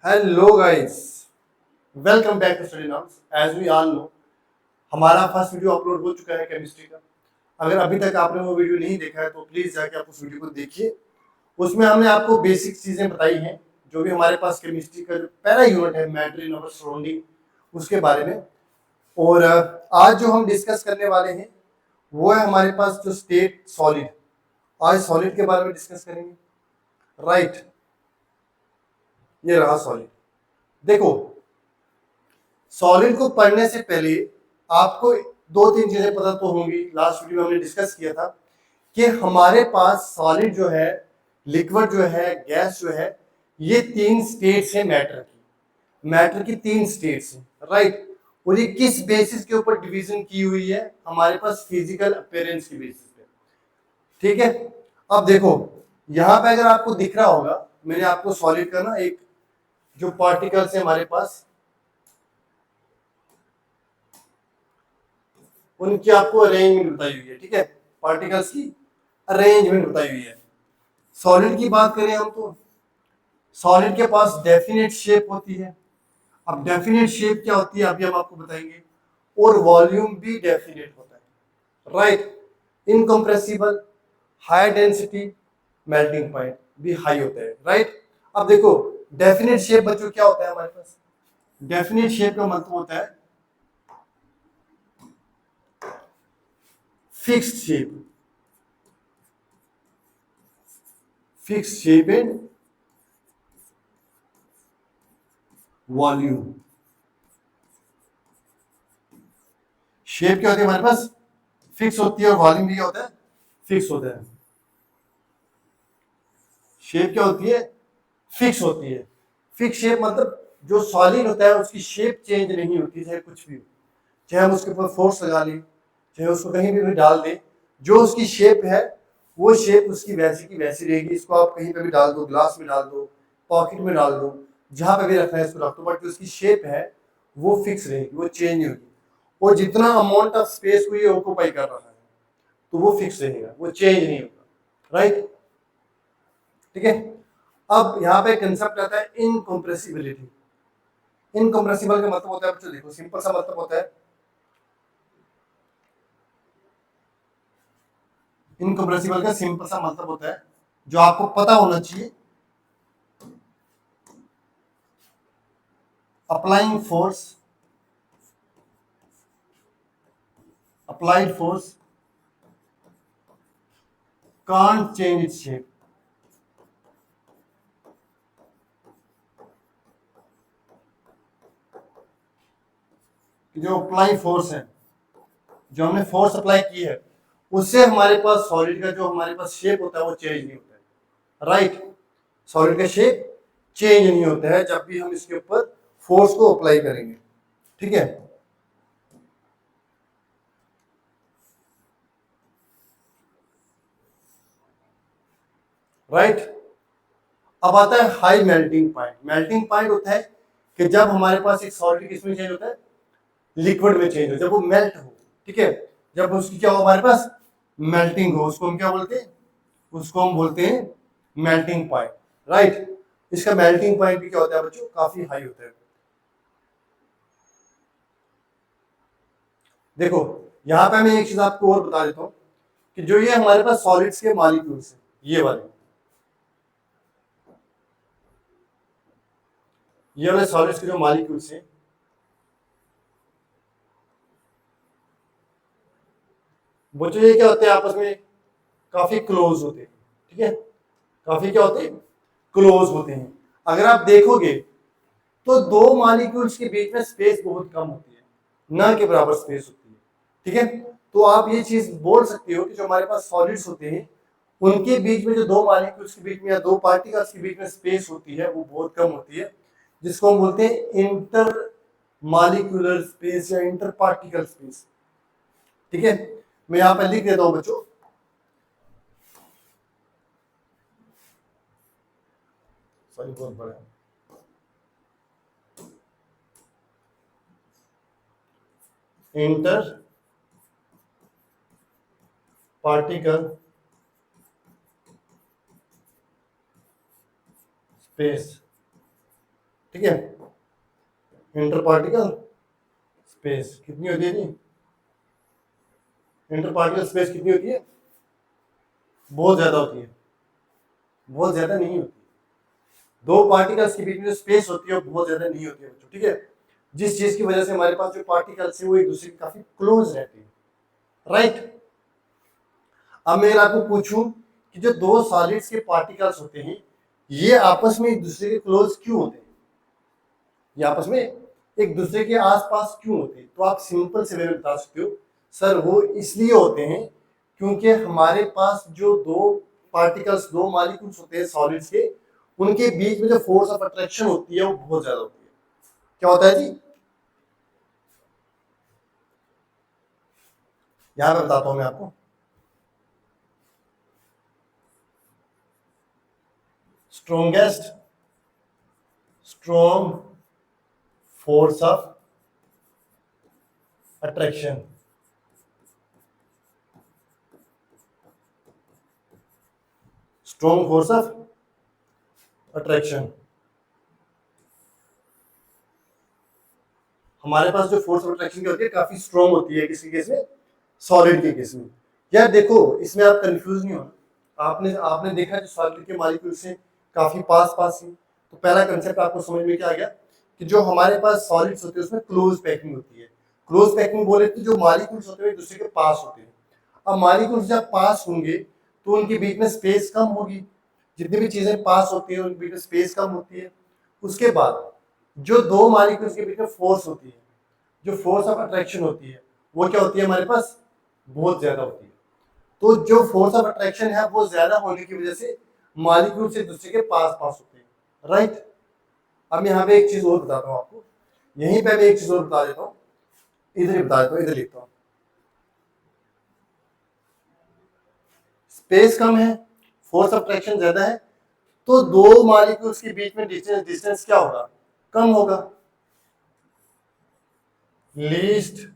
Hello guys, welcome back to study notes. As we all know, हमारा first video upload हो चुका है chemistry का। अगर अभी तक आपने वो वीडियो नहीं देखा है तो प्लीज जाके आप उस वीडियो को देखिए। उसमें हमने आपको बेसिक चीजें बताई हैं जो भी हमारे पास केमिस्ट्री का जो पहला यूनिट है मैटर इन आवर सराउंडिंग, उसके बारे में। और आज जो हम डिस्कस करने वाले हैं वो है हमारे पास जो स्टेट सॉलिड। आज सॉलिड के बारे में डिस्कस करेंगे। राइट, ये रहा सॉलिड। देखो, सॉलिड को पढ़ने से पहले आपको दो तीन चीजें पता तो होंगी। लास्ट वीडियो में हमने डिस्कस किया था कि हमारे पास सॉलिड जो है, लिक्विड जो है, गैस जो है, ये तीन स्टेट्स हैं मैटर की तीन स्टेट्स हैं। राइट, और ये किस बेसिस के ऊपर डिवीजन की हुई है? हमारे पास फिजिकल अपीयरेंस की बेसिस पे। ठीक है, अब देखो यहां पे अगर आपको दिख रहा होगा, मैंने आपको सॉलिड का ना एक जो पार्टिकल्स है हमारे पास, उनकी आपको अरेंजमेंट बताई हुई है। ठीक है, पार्टिकल्स की अरेंजमेंट बताई हुई है। सॉलिड की बात करें हम तो सॉलिड के पास डेफिनेट शेप होती है। अब डेफिनेट शेप क्या होती है अभी हम आपको बताएंगे। और वॉल्यूम भी डेफिनेट होता है। Right, incompressible, high density, melting point भी हाई होता है। राइट, अब देखो डेफिनेट शेप बच्चों क्या होता है हमारे पास? डेफिनेट शेप का मतलब होता है fixed shape, fixed shape and volume. Shape क्या होती है हमारे पास? फिक्स होती है। और वॉल्यूम भी क्या होता है? फिक्स होता है। शेप क्या होती है? फिक्स होती है। फिक्स शेप मतलब जो सॉलिड होता है उसकी शेप चेंज नहीं होती, चाहे कुछ भी हो। चाहे हम उसके ऊपर फोर्स लगा लें, चाहे उसको कहीं भी डाल दें, जो उसकी शेप है वो शेप उसकी वैसी की वैसी रहेगी। इसको आप कहीं पे भी डाल दो, ग्लास में डाल दो, पॉकेट में डाल दो, जहां पे भी रखना है इसको रख दो, बट जो उसकी शेप है वो फिक्स रहेगी, वो चेंज नहीं होगी। और जितना अमाउंट ऑफ स्पेस को ये ऑक्यूपाई कर रहा है तो वो फिक्स रहेगा, वो चेंज नहीं होगा। राइट, ठीक है। अब यहाँ पे कंसेप्ट आता है इनकम्प्रेसिबिलिटी। इनकम्प्रेसिबल का मतलब होता है बच्चों, देखो सिंपल सा मतलब होता है, इनकम्प्रेसिबल का सिंपल सा मतलब होता है जो आपको पता होना चाहिए, applying force, applied force can't change its shape. जो अप्लाई फोर्स है, जो हमने फोर्स अप्लाई की है, उससे हमारे पास सॉलिड का जो हमारे पास शेप होता है वो चेंज नहीं होता है। राइट, सॉलिड का शेप चेंज नहीं होता है जब भी हम इसके ऊपर फोर्स को अप्लाई करेंगे। ठीक है, राइट। अब आता है high melting point. Melting point होता है कि जब हमारे पास एक सॉलिड किसमें चेंज होता है? लिक्विड में चेंज हो, जब वो मेल्ट हो। ठीक है, जब उसकी क्या हो हमारे पास? मेल्टिंग हो, उसको हम क्या बोलते हैं? उसको हम बोलते हैं मेल्टिंग पॉइंट। राइट, इसका मेल्टिंग पॉइंट भी क्या होता है बच्चों? काफी हाई होता है। देखो यहाँ पे मैं एक चीज आपको और बता देता हूँ कि जो ये हमारे पास सॉलिड्स के मॉलिक्यूल्स हैं, ये वाले सॉलिड्स के जो मॉलिक्यूल्स हैं, बच्चों ये क्या होते हैं? आपस में काफी क्लोज होते हैं। ठीक है, काफी क्या होते हैं? क्लोज होते हैं। अगर आप देखोगे तो दो मॉलिक्यूल्स के बीच में स्पेस बहुत कम होती है, ना के बराबर स्पेस होती है। ठीक है, तो आप ये चीज बोल सकते हो कि जो हमारे पास सॉलिड्स होते हैं उनके बीच में जो दो मॉलिक्यूल्स के बीच में या दो पार्टिकल्स के बीच में स्पेस होती है वो बहुत कम होती है, जिसको हम बोलते हैं इंटर मॉलिक्यूलर स्पेस या इंटर पार्टिकल स्पेस। ठीक है, मैं यहां पर लिख देता हूं बच्चों, सॉरी बहुत बड़ा है, इंटर पार्टिकल स्पेस। ठीक है। इंटर पार्टिकल स्पेस कितनी होती है जी? इंटर पार्टिकल स्पेस कितनी होती है? बहुत ज्यादा होती है, बहुत ज्यादा नहीं होती। दो पार्टिकल्स के बीच में जो स्पेस होती है वो बहुत ज्यादा नहीं होती है बच्चों, ठीक है। जिस चीज की वजह से हमारे पास जो पार्टिकल्स है वो एक दूसरे के काफी क्लोज रहते हैं, राइट। अब मैं आपको पूछूं कि जो दो सॉलिड्स के पार्टिकल्स होते हैं ये आपस में एक दूसरे के क्लोज क्यों होते हैं, ये आपस में एक दूसरे के आसपास क्यों होते हैं, तो आप सिंपल से वे में बता सकते हो सर वो इसलिए होते हैं क्योंकि हमारे पास जो दो पार्टिकल्स, दो मॉलिक्यूल्स होते हैं सॉलिड्स के, उनके बीच में जो फोर्स ऑफ अट्रैक्शन होती है वो बहुत ज्यादा होती है। क्या होता है जी? यहां पे बताता हूं मैं आपको। Strongest strong force of attraction, strong force of attraction, हमारे पास जो फोर्स ऑफ अट्रैक्शन की होती है काफी स्ट्रॉन्ग होती है किसी केस में, सॉलिड के केस में। यार देखो इसमें आप कंफ्यूज नहीं होना, आपने आपने देखा जो सॉलिड के मॉलिक्यूल्स हैं काफी पास पास हैं, तो पहला कंसेप्ट आपको समझ में क्या आ गया कि जो हमारे पास सॉलिड्स होते हैं उसमें क्लोज पैकिंग होती है। क्लोज पैकिंग बोले तो जो मॉलिक्यूल्स होते हैं एक दूसरे के पास होते हैं। अब मॉलिक्यूल्स जब पास होंगे तो उनके बीच में स्पेस कम होगी, जितनी भी चीजें पास होती है उनके बीच में स्पेस कम होती है। उसके बाद जो दो मॉलिक्यूल्स के बीच में फोर्स होती है, जो फोर्स ऑफ अट्रैक्शन होती है वो क्या होती है हमारे पास? बहुत ज्यादा होती है। तो जो फोर्स ऑफ अट्रैक्शन है वो ज्यादा होने की वजह से मॉलिक्यूल से दूसरे के पास पास होते हैं, राइट। अब यहाँ पे एक चीज और बताता हूँ आपको, यहीं पे मैं एक चीज और बता देता हूँ, इधर ही बता देता हूँ, इधर लिखता हूँ। स्पेस कम है, फोर्स ऑफ अट्रैक्शन ज्यादा है, तो दो मॉलिक्यूल्स के बीच में डिस्टेंस डिस्टेंस क्या होगा? कम होगा। लीस्ट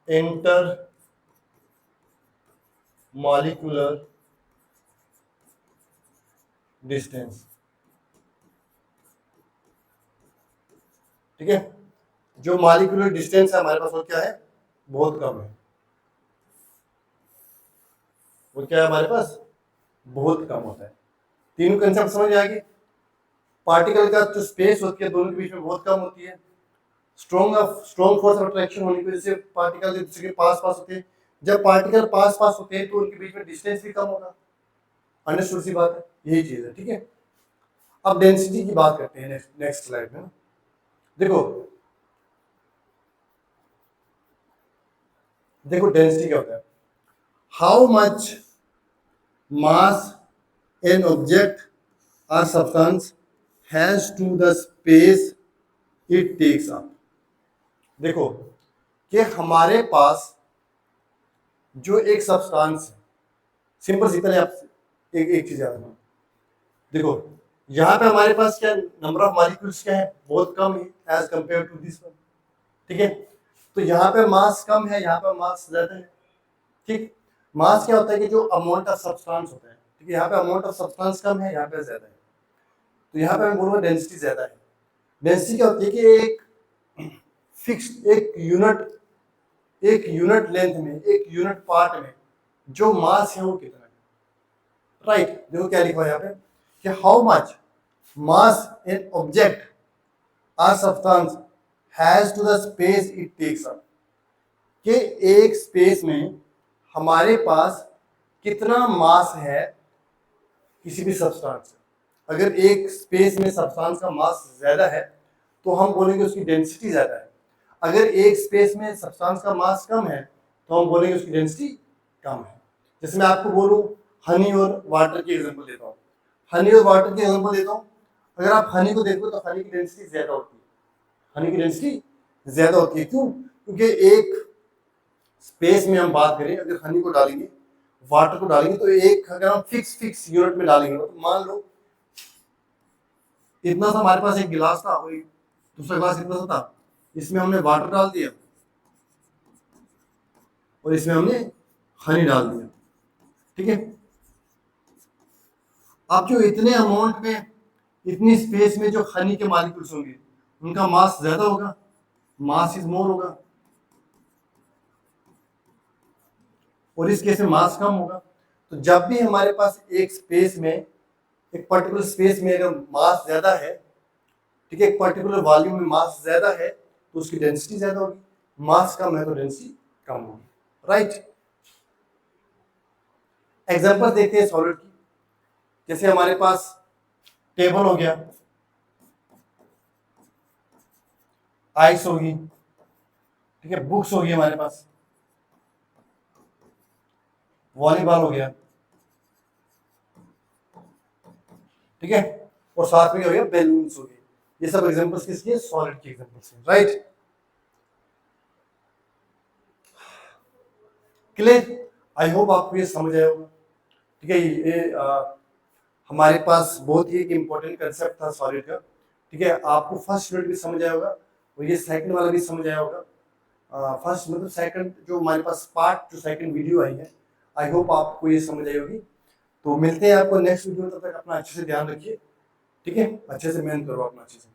इंटर मॉलिक्यूलर डिस्टेंस, ठीक है। जो मॉलिक्यूलर डिस्टेंस है हमारे पास वो क्या है? बहुत कम है। वो क्या है हमारे पास? बहुत कम होता है। तीनों कंसेप्ट समझ आ गए। पार्टिकल का जो स्पेस होती है दोनों के बीच में बहुत कम होती है, स्ट्रॉन्ग फोर्स ऑफ अट्रैक्शन होने की वजह से पार्टिकल एक दूसरे के पास पास होते हैं। जब पार्टिकल पास पास होते हैं तो उनके बीच में डिस्टेंस भी कम होगा। अंडरस्टूड सी बात है, यही चीज है, ठीक है। अब डेंसिटी की बात करते हैं नेक्स्ट स्लाइड में। देखो देखो डेंसिटी क्या होता है? How much mass an object or substance has to the space it takes up. देखो कि हमारे पास जो एक सब्सटेंस है, सिंपल सी, पहले आप एक चीज याद रखना। देखो यहाँ पे हमारे पास क्या नंबर ऑफ मॉलिक्यूल्स क्या है? बहुत कम है as compare to this one, ठीक है। तो यहाँ पे मास कम है, यहाँ पे मास ज्यादा है, ठीक। मास क्या होता है कि जो अमाउंट ऑफ सब्सटेंस होता है, ठीक है। यहाँ पे अमाउंट ऑफ सब्सटेंस कम है, यहाँ पे ज्यादा है, तो यहाँ पे मैं बोलूँगा डेंसिटी ज्यादा है। डेंसिटी क्या होती है कि एक फिक्स्ड एक यूनिट लेंथ में, एक यूनिट पार्ट में जो मास है वो कितना है, राइट। देखो क्या लिखा है यहाँ पे कि how much mass an object or substance has to the space it takes up, कि एक स्पेस में हमारे पास कितना मास है किसी भी सब्सटेंस। अगर एक स्पेस में सब्सटेंस का मास ज्यादा है तो हम बोलेंगे उसकी डेंसिटी ज्यादा है। अगर एक स्पेस में सब्सटेंस का मास कम है तो हम बोलेंगे उसकी डेंसिटी कम है। जैसे मैं आपको बोलूं हनी और वाटर की एग्जांपल देता हूँ, हनी और वाटर की एग्जांपल देता हूँ। अगर आप हनी को देखो तो हनी की डेंसिटी ज्यादा होती है, हनी की डेंसिटी ज्यादा होती है। क्यों? क्योंकि एक स्पेस में हम बात करें, अगर हनी को डालेंगे, वाटर को डालेंगे, तो एक अगर हम फिक्स यूनिट में डालेंगे तो मान लो इतना सा हमारे पास एक गिलास था, वही दूसरा गिलास इतना सा था, इसमें हमने वाटर डाल दिया और इसमें हमने हनी डाल दिया, ठीक है। अब जो इतने अमाउंट में इतनी स्पेस में जो हनी के मॉलिक्यूल्स होंगे उनका मास ज्यादा होगा, मास इज मोर होगा, और इस केस में मास कम होगा। तो जब भी हमारे पास एक स्पेस में, एक पर्टिकुलर स्पेस में अगर मास ज्यादा है, ठीक है, एक पर्टिकुलर वॉल्यूम में मास ज्यादा है तो उसकी डेंसिटी ज्यादा होगी, मास कम है तो डेंसिटी कम होगी, राइट। एग्जांपल देखते हैं सॉलिड की। जैसे हमारे पास टेबल हो गया, आइस होगी, ठीक है, बुक्स होगी हमारे पास, वॉलीबॉल हो गया, ठीक है, और साथ में हो गया बैलून्स हो गए। ये सब एग्जांपल्स किसके? सॉलिड के एग्जांपल्स हैं, राइट। क्लियर? आई होप आपको ये समझ आया होगा, ठीक है। ये हमारे पास बहुत ही एक इम्पोर्टेंट कंसेप्ट था सॉलिड का, ठीक है। आपको फर्स्ट यूनिट भी समझ आया होगा और ये सेकंड वाला भी समझ आया होगा। फर्स्ट मतलब सेकंड जो हमारे पास पार्ट जो सेकंड वीडियो आई है, आई होप आपको ये समझ आई होगी। तो मिलते हैं आपको नेक्स्ट वीडियो, तब तक अपना अच्छे से ध्यान रखिए, ठीक है, अच्छे से मेहनत करो अपना अच्छे से।